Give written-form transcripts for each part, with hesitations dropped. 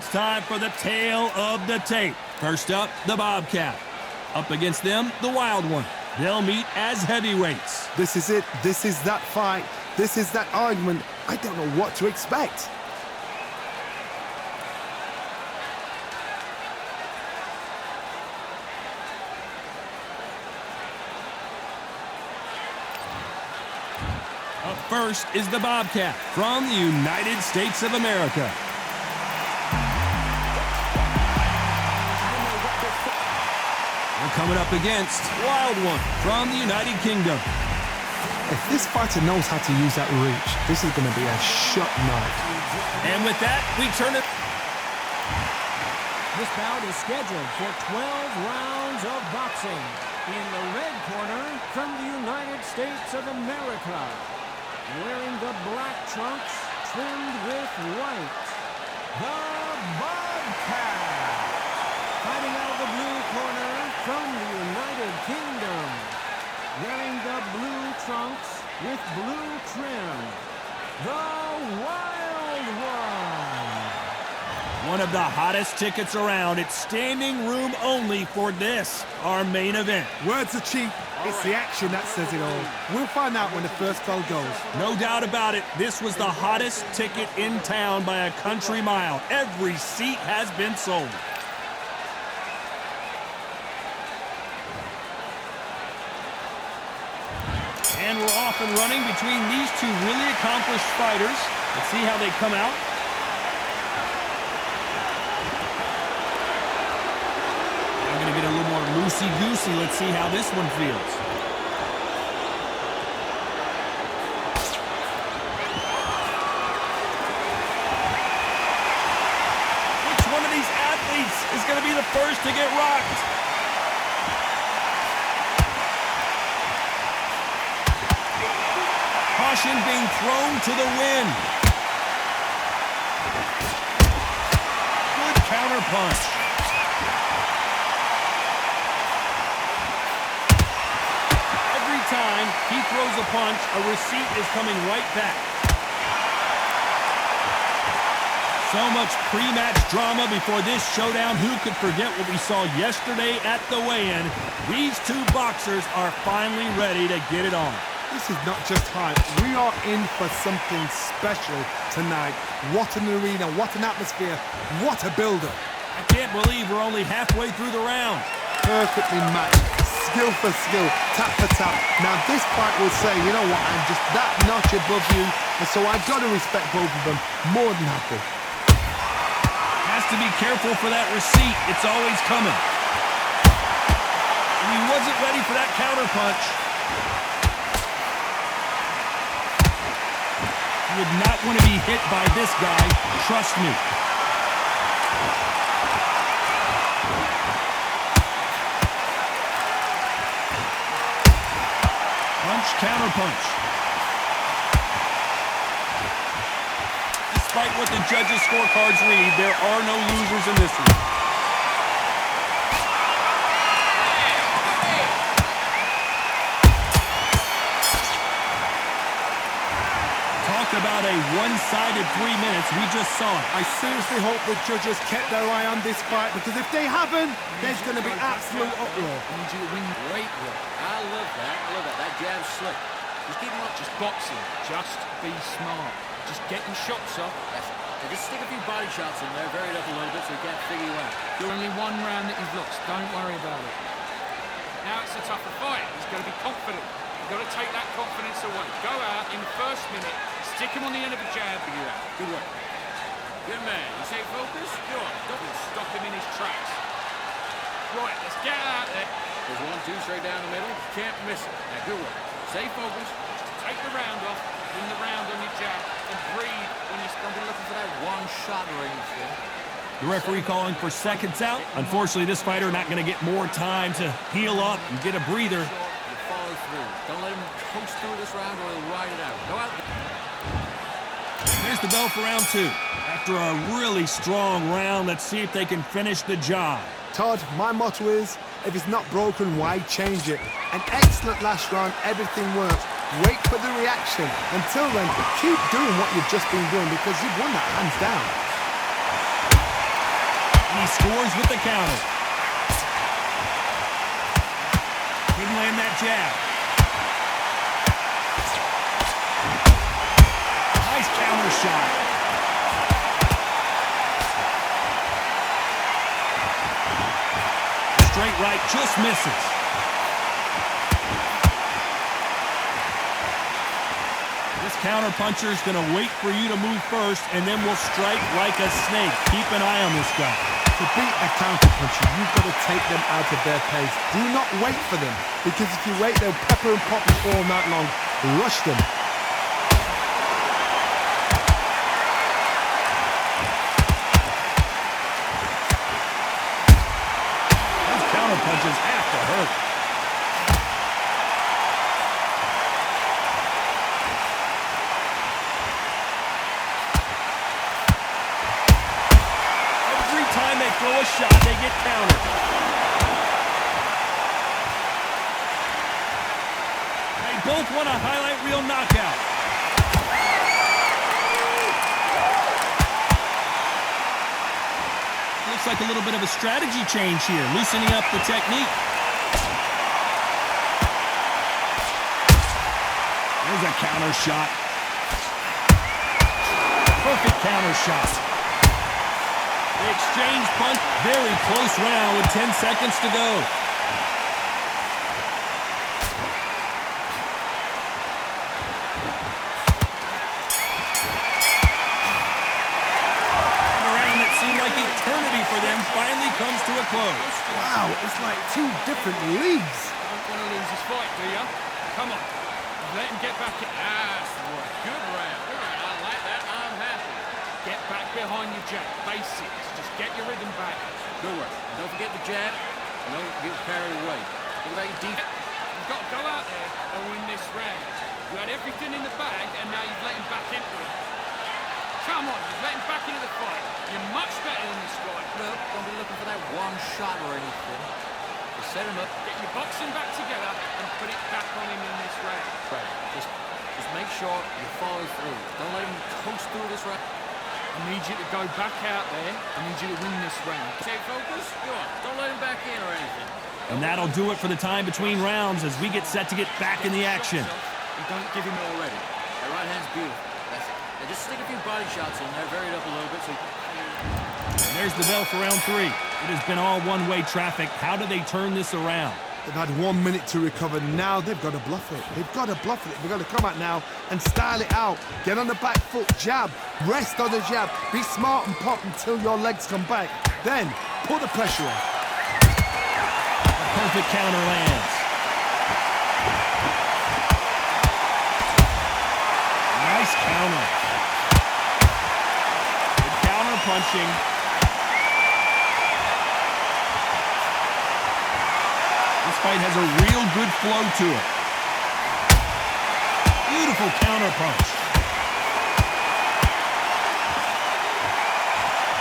it's time for the tale of the tape. First up, the Bobcat. Up against them, the Wild One. They'll meet as heavyweights. This is it. This is that fight. This is that argument. I don't know what to expect. Up first is the Bobcat from the United States of America. They're coming up against Wild One from the United Kingdom. If this fighter knows how to use that reach, this is going to be a shot night. And with that, we turn it. This bout is scheduled for 12 rounds of boxing. In the red corner, from the United States of America, wearing the black trunks trimmed with white, the Bobcat. Fighting out of the blue corner, from the United Kingdom, wearing the blue trunks with blue trim, the Wild One. One of the hottest tickets around. It's standing room only for this, our main event. Words are cheap. It's the action that says it all. We'll find out when the first bell goes. No doubt about it, this was the hottest ticket in town by a country mile. Every seat has been sold. And we're off and running between these two really accomplished fighters. Let's see how they come out. I'm going to get a little more loosey-goosey. Let's see how this one feels. Which one of these athletes is going to be the first to get rocked? Caution being thrown to the wind. Good counter punch. Every time he throws a punch, a receipt is coming right back. So much pre-match drama before this showdown. Who could forget what we saw yesterday at the weigh-in? These two boxers are finally ready to get it on. This is not just hype. We are in for something special tonight. What an arena, what an atmosphere, what a build-up. I can't believe we're only halfway through the round. Perfectly matched, skill for skill, tap for tap. Now this fight will say, you know what, I'm just that notch above you, and so I've got to respect both of them more than happy. Has to be careful for that receipt. It's always coming. And he wasn't ready for that counter punch. You would not want to be hit by this guy. Trust me. Punch, counter punch. Despite what the judges' scorecards read, there are no losers in this one. About a one-sided 3 minutes. We just saw it. I seriously hope the judges kept their eye on this fight, because if they haven't, there's going to be absolute uproar. Great work. I love that. I love that. That jab's slick. Just keep him up. Just boxing. Just be smart. Just get your shots off. That's it. And just stick a few body shots in there, vary it up a little bit so you can't figure you out. You're only one round that you've lost. Don't worry about it. Now it's a tougher fight. He's got to be confident. You've got to take that confidence away. Go out in the first minute. Stick him on the end of a jab. Figure out. Good work. Good man. You say focus? Go on. Don't stop him in his tracks. Right, let's get out there. There's 1, 2 straight down the middle. Can't miss it. Now, good work. Stay focused. Take the round off. Win the round on your jab. And breathe when you're going to be looking for that one-shot range there. The referee calling for seconds out. Unfortunately, this fighter not going to get more time to heal up and get a breather. You follow through. Don't let him coast through this round or he'll ride it out. Go out there. There's the bell for round 2. After a really strong round, let's see if they can finish the job. Todd, my motto is, if it's not broken, why change it? An excellent last round, everything works. Wait for the reaction. Until then, keep doing what you've just been doing, because you've won that hands down. scores with the counter. Couldn't land that jab. Nice counter shot. Straight right just misses. This counter puncher is going to wait for you to move first, and then will strike like a snake. Keep an eye on this guy. To beat a counter puncher, you've got to take them out of their pace. Do not wait for them, because if you wait, they'll pepper and pop you all night long. Rush them. Those counter punches have to hurt. Throw a shot, they get countered. They both want a highlight reel knockout. Looks like a little bit of a strategy change here, loosening up the technique. There's a counter shot. Perfect counter shot. The exchange punch, very close round with 10 seconds to go. And a round that seemed like eternity for them finally comes to a close. Wow, it's like two different leagues. Don't want to lose this fight, do you? Come on. Let him get back in. That's right. Good round. I like that. I'm happy. Get back behind your jab. Basics. Just get your rhythm back. Good work. Don't forget the jab. Don't get carried away. Think about your defense. You've got to go out there and win this round. You had everything in the bag, and now you've let him back into it. Come on, you've let him back into the fight. You're much better than this guy. Look, don't be looking for that one shot or anything. Just set him up. Get your boxing back together and put it back on him in this round. Right. Just make sure you follow through. Don't let him coast through this round. I need you to go back out there. I need you to win this round. Stay focused. Go on. Don't let him back in or anything. And that'll do it for the time between rounds as we get set to get back in the action. And don't give him already. That right hand's beautiful. That's it. Now just stick a few body shots in there, vary it up a little bit. And there's the bell for round 3. It has been all one-way traffic. How do they turn this around? They've had 1 minute to recover. Now they've got to bluff it. They've got to bluff it. They've got to come out now and style it out. Get on the back foot, jab. Rest on the jab. Be smart and pop until your legs come back. Then put the pressure on. A perfect counter lands. Nice counter. Good counter punching. This fight has a real good flow to it. Beautiful counter punch.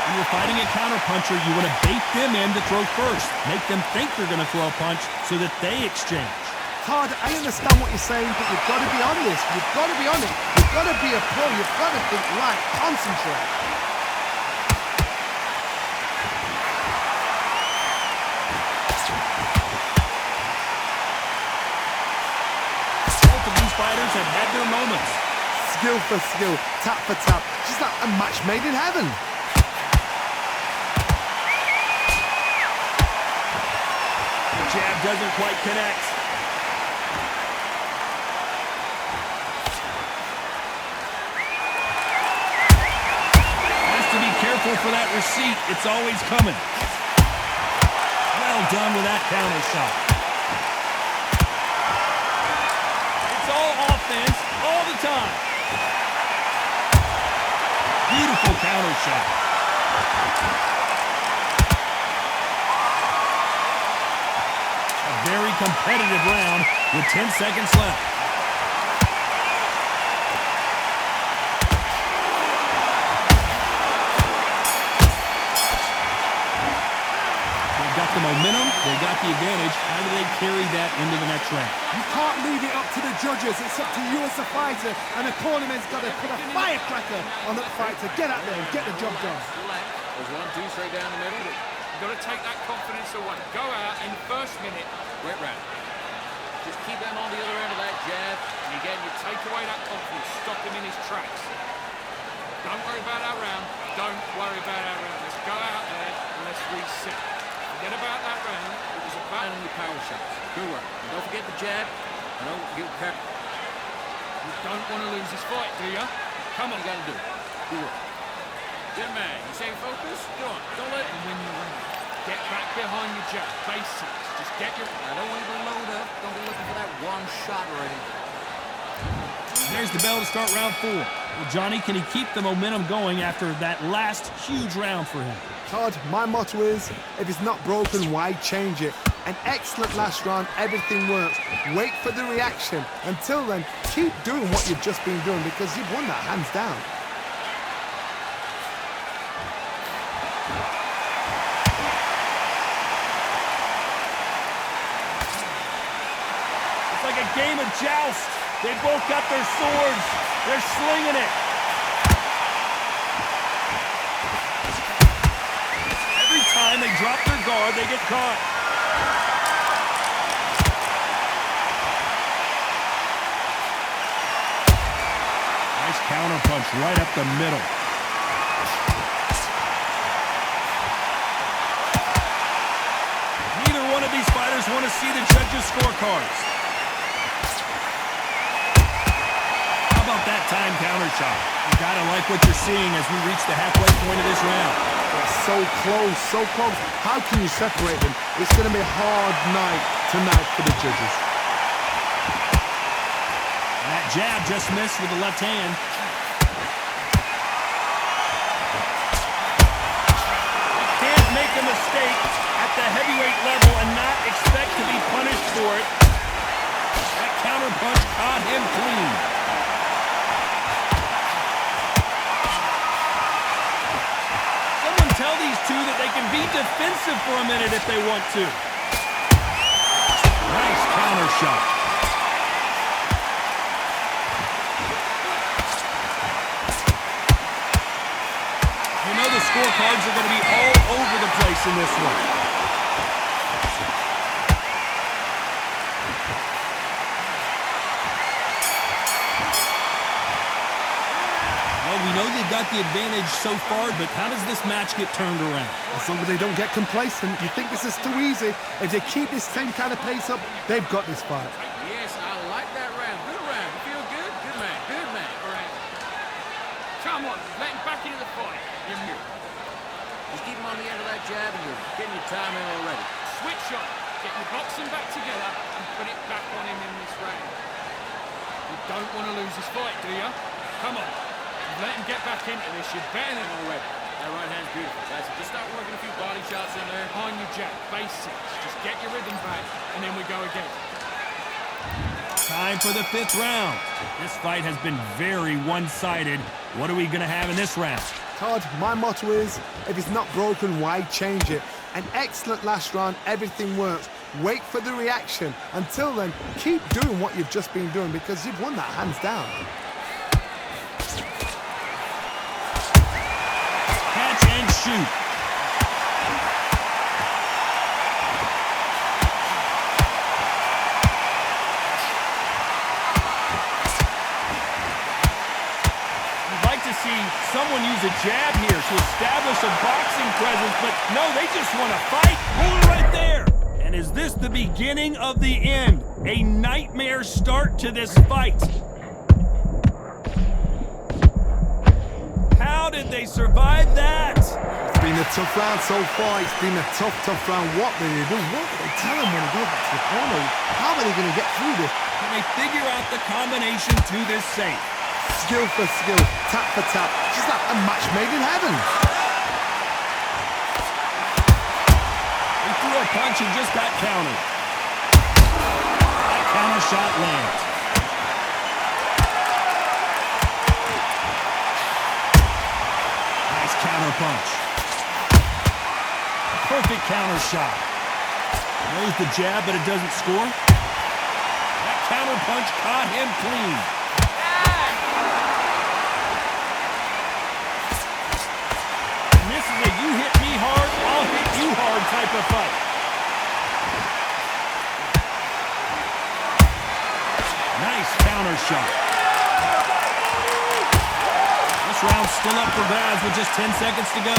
When you're fighting a counter puncher, you want to bait them in to throw first. Make them think they're going to throw a punch so that they exchange. Todd, I understand what you're saying, but you've got to be on this. You've got to be on it. You've got to be a pro. You've got to think right. Concentrate. Both of these fighters have had their moments. Skill for skill, tap for tap. Just like a match made in heaven. The jab doesn't quite connect. Has to be careful for that receipt. It's always coming. Well done with that counter shot. It's all offense all the time. Beautiful counter shot. A very competitive round with 10 seconds left. They've got the momentum, they got the advantage. How do they carry that into the next round? You can't leave it up to the judges. It's up to you as a fighter. And the cornerman's got to put a firecracker on that fight to get out there and get the job done. There's 1, 2 straight down the middle. You've got to take that confidence away. Go out in the first minute. Great round. Just keep him on the other end of that jab. And again, you take away that confidence. Stop him in his tracks. Don't worry about our round. Don't worry about our round. Let's go out there and let's reset. Forget about that round. It was about... And the power shots. Good work. And don't forget the jab. And don't get pepper. You don't want to lose this fight, do you? Come on. You got to do it. Good work. Good man. You stay focused? Go on. Don't let it. And when you're ready, get back behind your jab. Basics. Just get your... I don't want you to load up. Don't be looking for that one shot or anything. There's the bell to start round 4. Well, Johnny, can he keep the momentum going after that last huge round for him? Todd, my motto is, if it's not broken, why change it? An excellent last round, everything works. Wait for the reaction. Until then, keep doing what you've just been doing because you've won that hands down. It's like a game of joust. They both got their swords. They're slinging it. Every time they drop their guard, they get caught. Nice counter punch right up the middle. Neither one of these fighters want to see the judges' scorecards. How about that time counter shot? You gotta like what you're seeing as we reach the halfway point of this round. They're so close, so close. How can you separate them? It's going to be a hard night tonight for the judges. And that jab just missed with the left hand. You can't make a mistake at the heavyweight level and not expect to be punished for it. That counter punch caught him clean. Tell these two that they can be defensive for a minute if they want to. Nice counter shot. You know the scorecards are going to be all over the place in this one. We know they've got the advantage so far, but how does this match get turned around? As long as they don't get complacent, you think this is too easy. If they keep this same kind of pace up, they've got this fight. Yes, I like that round. Good round. You feel good? Good man. Good man. Come on, let him back into the fight. You're here. Just keep him on the end of that jab and you're getting your time in already. Switch on. Get your boxing back together and put it back on him in this round. You don't want to lose this fight, do you? Come on. Let him get back into this. You're better than already. That right hand's beautiful. That's it. Just start working a few body shots in there. behind your jab. Basics. Just get your rhythm back, and then we go again. Time for the 5th round. This fight has been very one-sided. What are we going to have in this round? Todd, my motto is, if it's not broken, why change it? An excellent last round, everything works. Wait for the reaction. Until then, keep doing what you've just been doing because you've won that hands down. Catch and shoot. You'd like to see someone use a jab here to establish a boxing presence, but no, they just want to fight. Pull it right there. And is this the beginning of the end? A nightmare start to this fight. How did they survive that? It's been a tough round so far. It's been a tough round. What do they do? What do they tell them when they go back to the corner? How are they going to get through this? Can they figure out the combination to this safe? Skill for skill, tap for tap. She's like a match made in heaven. He threw a punch and just got countered. That counter shot lands. Nice counter punch. Perfect counter shot. Knows the jab, but it doesn't score. That counter punch caught him clean. And this is a you hit me hard, I'll hit you hard shot. This round's still up for grabs with just 10 seconds to go.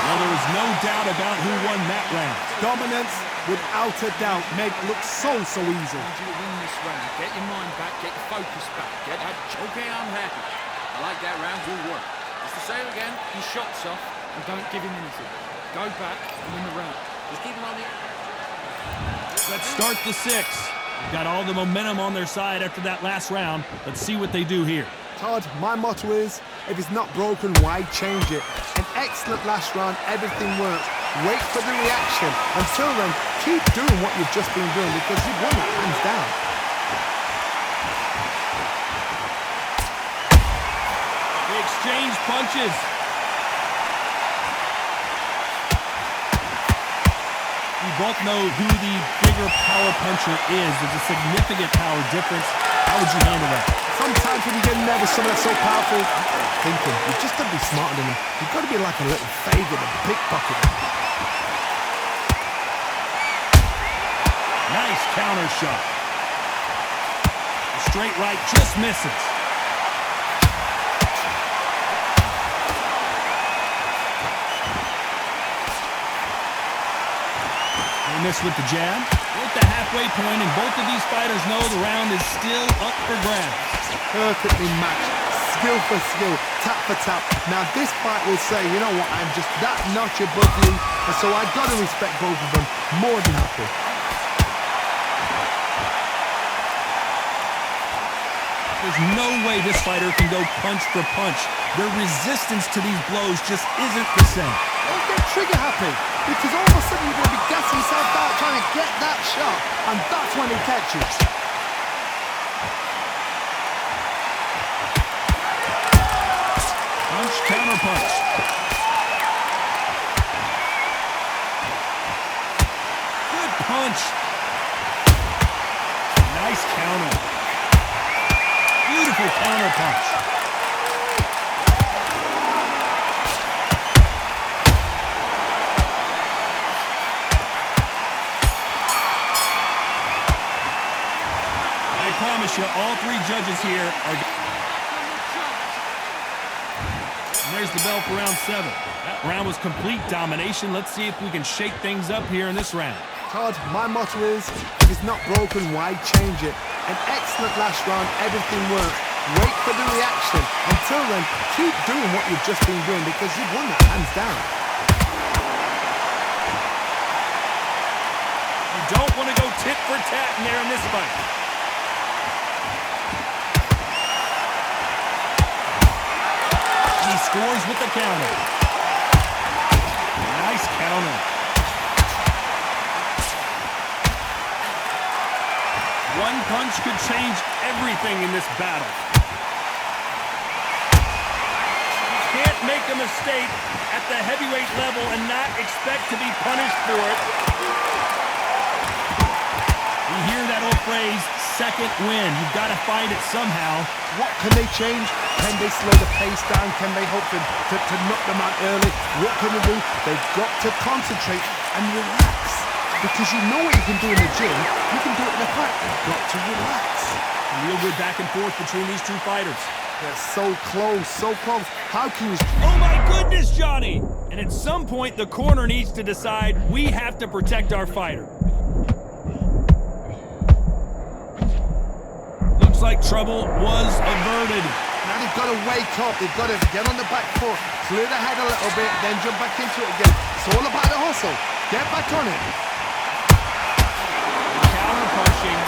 Well, there was no doubt about who won that round. Dominance, without a doubt, made it look so easy. I need you to win this round. Get your mind back, get your focus back. Get that. Okay, I'm happy. I like that round. Good work. Just to say it again, your shots off and don't give him anything. Go back and win the round. Just keep him on the... Let's start the sixth. Got all the momentum on their side after that last round. Let's see what they do here. Todd, my motto is, if it's not broken, why change it? An excellent last round, everything works. Wait for the reaction. Until then, keep doing what you've just been doing because you've won it hands down. They exchange punches. We both know who the bigger power puncher is. There's a significant power difference. How would you handle that? Sometimes when you get nervous, someone that's so powerful, thinking, you've just got to be smarter than them. You've got to be like a little faggot and pickpocket. Nice counter shot. The straight right just misses. They miss with the jab. We're at the halfway point, and both of these fighters know the round is still up for grabs. Perfectly matched, skill for skill, tap for tap. Now this fight will say, you know what, I'm just that notch above you, and so I've got to respect both of them more than happy. There's no way this fighter can go punch for punch. Their resistance to these blows just isn't the same. Don't get trigger happy, because all of a sudden you're going to be gassing yourself out trying to get that shot, and that's when he catches. Punch, counter punch. Good punch. Nice counter. Beautiful counter punch. I promise you, all three judges here are... And there's the bell for round 7. That round was complete domination. Let's see if we can shake things up here in this round. Todd, my motto is, if it's not broken, why change it? An excellent last round, everything works. Wait for the reaction. Until then, keep doing what you've just been doing because you've won that hands down. You don't want to go tit for tat in there in this fight. He scores with the counter. Nice counter. One punch could change everything in this battle. You can't make a mistake at the heavyweight level and not expect to be punished for it. You hear that old phrase, second win. You've got to find it somehow. What can they change? Can they slow the pace down? Can they hope to knock them out early? What can they do? They've got to concentrate and relax. Because you know what you can do in the gym, you can do it in the fight. You've got to relax. A real good back and forth between these two fighters. They're so close, so close. How can you... Oh my goodness, Johnny! And at some point, the corner needs to decide we have to protect our fighter. Looks like trouble was averted. Now they've got to wake up. They've got to get on the back foot, clear the head a little bit, then jump back into it again. It's all about the hustle. Get back on it. Counter punching.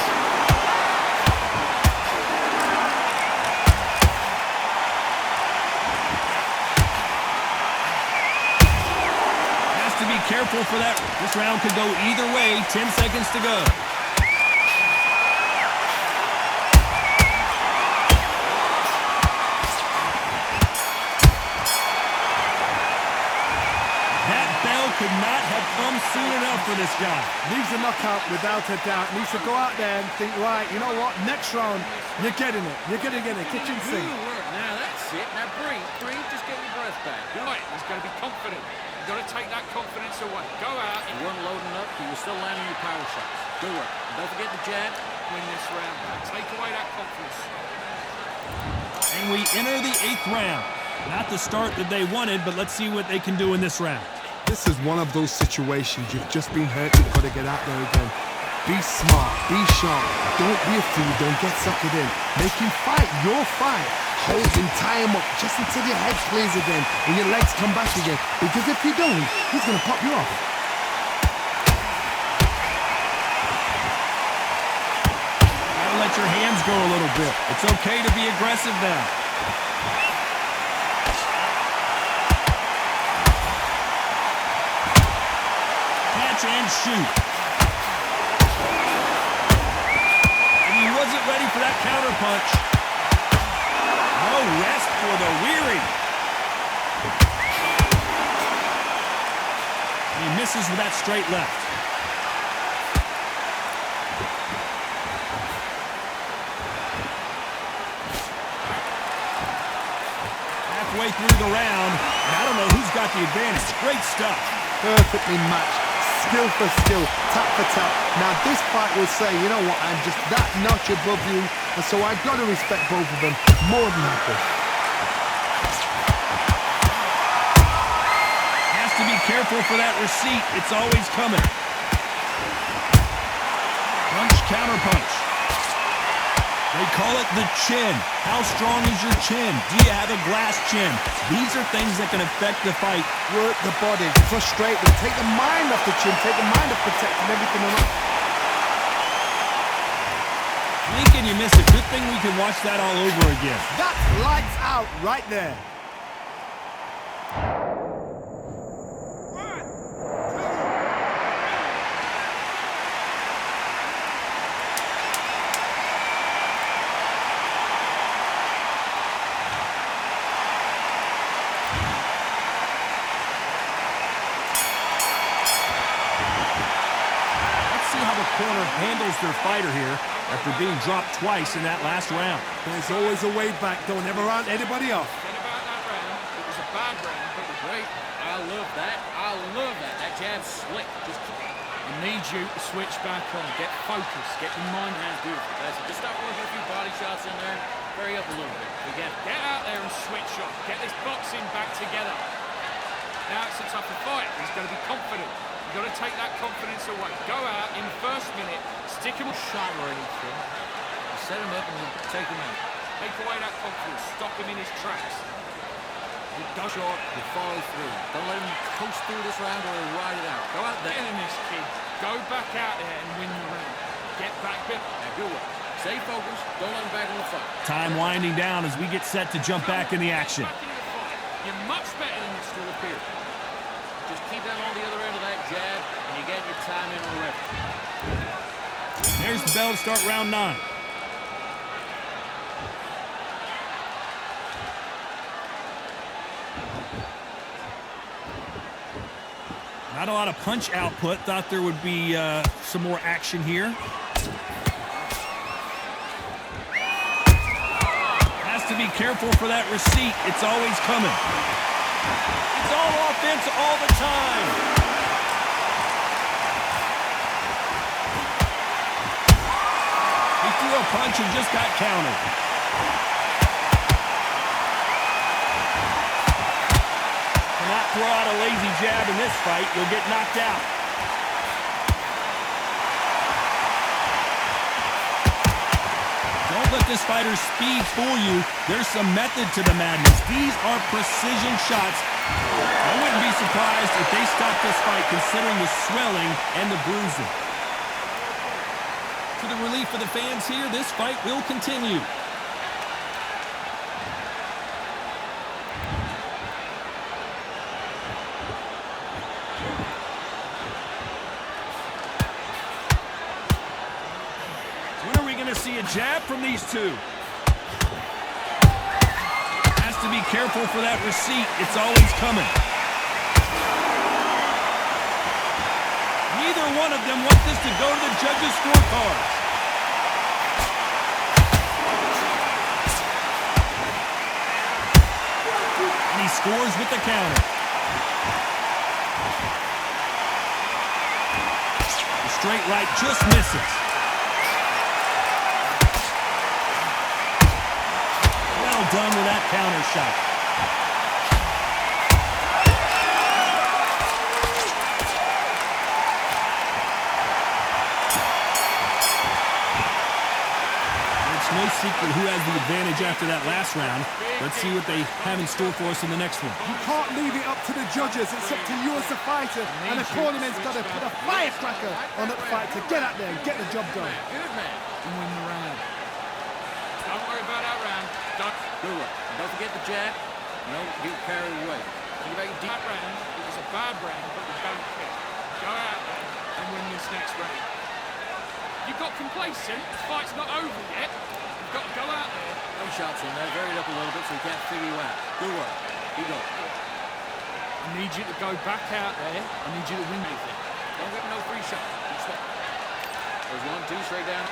Has to be careful for that. This round could go either way. 10 seconds to go. Could not have come soon enough for this guy. Needs a knockout without a doubt. Needs to go out there and think, right, you know what? Next round, you're getting it. You're going to get it. Kitchen sink. Good work. Now that's it. Now breathe. Breathe. Just get your breath that's bad. Right, he's going to be confident. You've got to take that confidence away. Go out. You weren't loading up. You were still landing your power shots. Good work. And don't forget the jab. Win this round back. Take away that confidence. And we enter the 8th round. Not the start that they wanted, but let's see what they can do in this round. This is one of those situations. You've just been hurt. You've got to get out there again. Be smart. Be sharp. Don't be a fool. Don't get suckered in. Make him fight your fight. Hold him, tie him up just until your head clears again and your legs come back again. Because if you don't, he's going to pop you off. Gotta let your hands go a little bit. It's okay to be aggressive now. Catch and shoot. And he wasn't ready for that counter punch. No rest for the weary. He misses with that straight left. Halfway through the round, and I don't know who's got the advantage. Great stuff. Perfectly matched. Skill for skill, tap for tap. Now this fight will say, you know what, I'm just that notch above you, and so I've got to respect both of them more than happy. Has to be careful for that receipt. It's always coming. Punch, counter punch. They call it the chin. How strong is your chin? Do you have a glass chin? These are things that can affect the fight. Work the body, frustrate them, take the mind off the chin, take the mind off protecting everything else. Blink and you miss it. Good thing we can watch that all over again. That's lights out right there. Corner handles their fighter here after being dropped twice in that last round. There's always a way back. Don't ever round anybody off. Forget about that round. It was a bad round, but great. I love that. I love that. That jab's slick. Just I need you to switch back on. Get focused. Get your mind. that's beautiful. That's it. Just start working a few body shots in there. Hurry up a little bit. Again. Get out there and switch on. Get this boxing back together. Now it's a tougher fight. He's going to be confident. You've got to take that confidence away. Go out in the first minute, stick him a shot or anything. Set him up and then take him out. Take away that confidence. Stop him in his tracks. You go short, you follow through. Don't let him coast through this round or he'll ride it out. Go out there. Get in this kid. Go back out there and win the round. Get back bit. Now, good work. Stay focused. Don't let him back in the fight. Time winding down as we get set to jump back in the action. Back in the fight. You're much better than this to appear. Just keep them on the other end of that jab, and you get your time in already. There's the bell to start round 9. Not a lot of punch output. Thought there would be some more action here. Has to be careful for that receipt. It's always coming. It's all offense all the time. He threw a punch and just got countered. Cannot throw out a lazy jab in this fight. You'll get knocked out. Don't let this fighter's speed fool you. There's some method to the madness. These are precision shots. I wouldn't be surprised if they stopped this fight considering the swelling and the bruising. To the relief of the fans here, this fight will continue. When are we going to see a jab from these two? Has to be careful for that receipt. It's always coming. Neither one of them want this to go to the judges' scorecards. And he scores with the counter. The straight right just misses. Well done with that counter shot. No secret who has the advantage after that last round. Let's see what they have in store for us in the next one. You can't leave it up to the judges. It's up to you as a fighter. And the cornerman's got to put a firecracker on that fight to get out there and get the job done. Good man. And win the round. Don't worry about that round. Don't. Good work. Don't forget the jab. No, get carried away. Think about your deep That round, it was a bad round, but we don't care. Go out there and win this next round. You got complacent. The fight's not over yet. You've got to go out there. No shots in there. Varied up a little bit so he can't figure you out. Good work. Here you go. I need you to go back out there. I need you to win anything. Don't give him no free shot. Keep swap. There's 1, 2, straight down.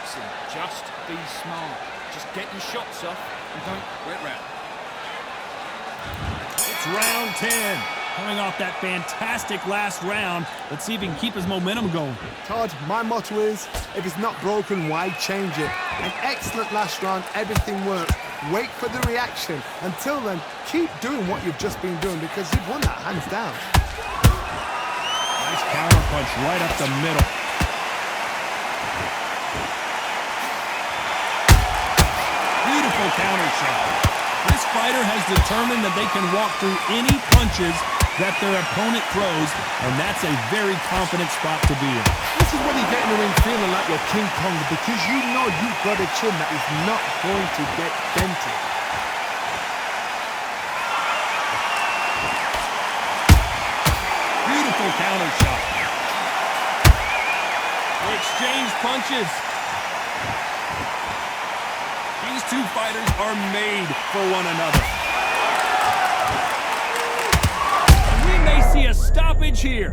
Just be smart. Just get your shots off and don't. Great round. It's round 10. Coming off that fantastic last round, let's see if he can keep his momentum going. Todd, my motto is, if it's not broken, why change it? An excellent last round, everything worked. Wait for the reaction. Until then, keep doing what you've just been doing because you've won that hands down. Nice counter punch right up the middle. Beautiful counter shot. This fighter has determined that they can walk through any punches that their opponent throws, and that's a very confident spot to be in. This is when you get in the ring feeling like you're King Kong because you know you've got a chin that is not going to get dented. Beautiful counter shot. They exchange punches. These two fighters are made for one another. We may see a stoppage here.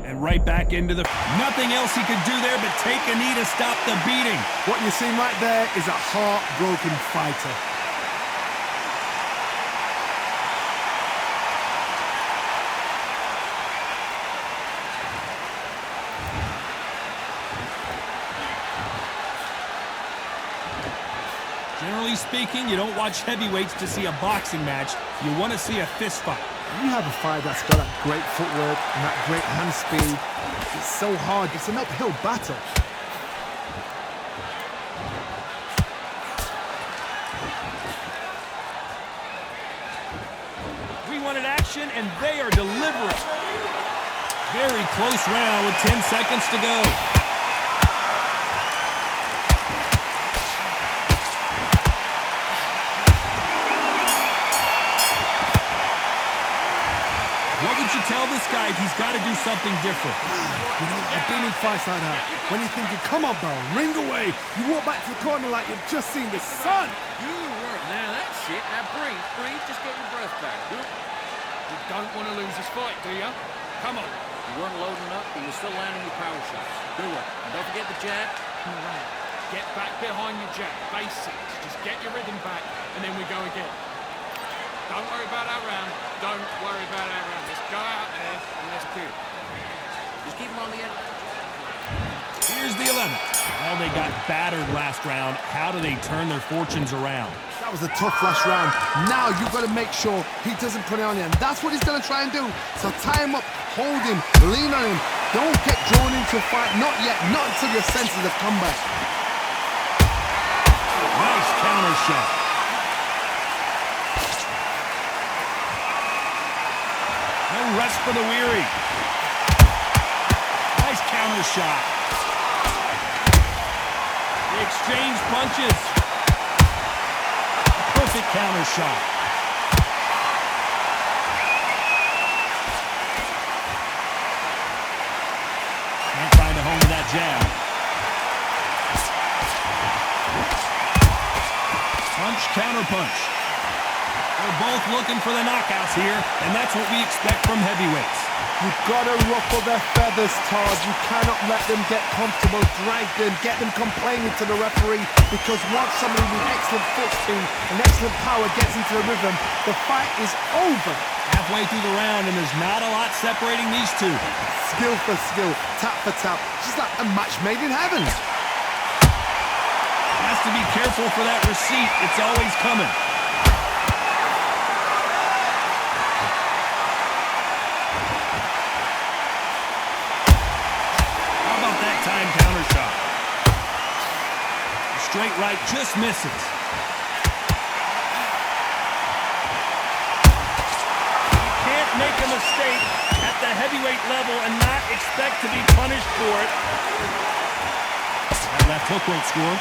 And right back into the... Nothing else he could do there but take a knee to stop the beating. What you're seeing right there is a heartbroken fighter. Generally speaking, you don't watch heavyweights to see a boxing match. You want to see a fist fight. You have a fight that's got that great footwork and that great hand speed. It's so hard. It's an uphill battle. We wanted action, and they are delivering. Very close round with 10 seconds to go. What would you tell this guy if he's got to do something different? You know, I've been in fights like that. When you're thinking, come on, bro, ring away. You walk back to the corner like you've just seen the sun. Good work. Now that's it. Now breathe. Breathe. Just get your breath back. Good. You don't want to lose this fight, do you? Come on. You weren't loading up, but you're still landing your power shots. Good work. And don't forget the jab. Get back behind your jab. Basics. Just get your rhythm back, and then we go again. Don't worry about our round. Don't worry about our round. Let's go out there and let's kill. Just keep them on the end. Here's the 11th. Well, they got battered last round. How do they turn their fortunes around? That was a tough last round. Now you've got to make sure he doesn't put it on you. And that's what he's going to try and do. So tie him up, hold him, lean on him. Don't get drawn into a fight. Not yet. Not until your senses have come back. Nice counter shot. No rest for the weary. Nice counter shot. They exchange punches. Perfect counter shot. Can't find a home with that jab. Punch, counter punch. They're both looking for the knockouts here, and that's what we expect from heavyweights. You've got to ruffle their feathers, Todd. You cannot let them get comfortable, drag them, get them complaining to the referee, because once somebody with excellent foot speed and excellent power gets into the rhythm, the fight is over. Halfway through the round, and there's not a lot separating these two. Skill for skill, tap for tap, just like a match made in heaven. Has to be careful for that receipt. It's always coming. Time counter shot. The straight right just misses. You can't make a mistake at the heavyweight level and not expect to be punished for it. That left hook won't score.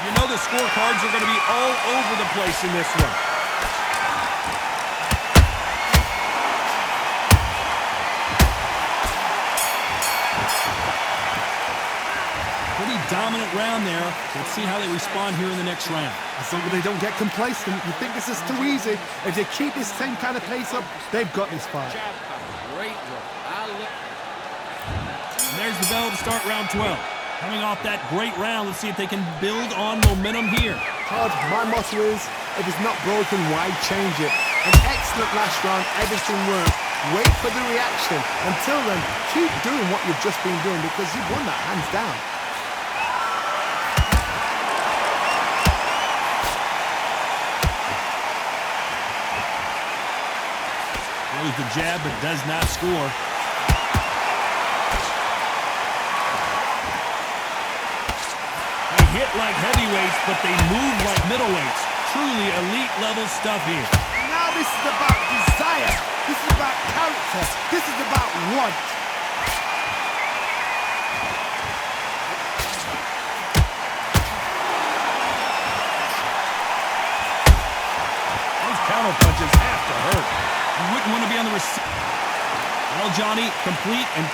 You know the scorecards are going to be all over the place in this one. Dominant round there. Let's see how they respond here in the next round. As long as they don't get complacent, you think this is too easy. If they keep this same kind of pace up, they've got this fight. Great work. And there's the bell to start round 12. Coming off that great round, let's see if they can build on momentum here. Todd, my motto is, if it's not broken, why change it? An excellent last round, everything worked. Wait for the reaction. Until then, keep doing what you've just been doing, because you've won that hands down. Throws the jab, but does not score. They hit like heavyweights, but they move like middleweights. Truly elite level stuff here. Now this is about desire. This is about character. This is about want. Those counter punches have to hurt. You wouldn't want to be on the receiver. Well, Johnny, complete and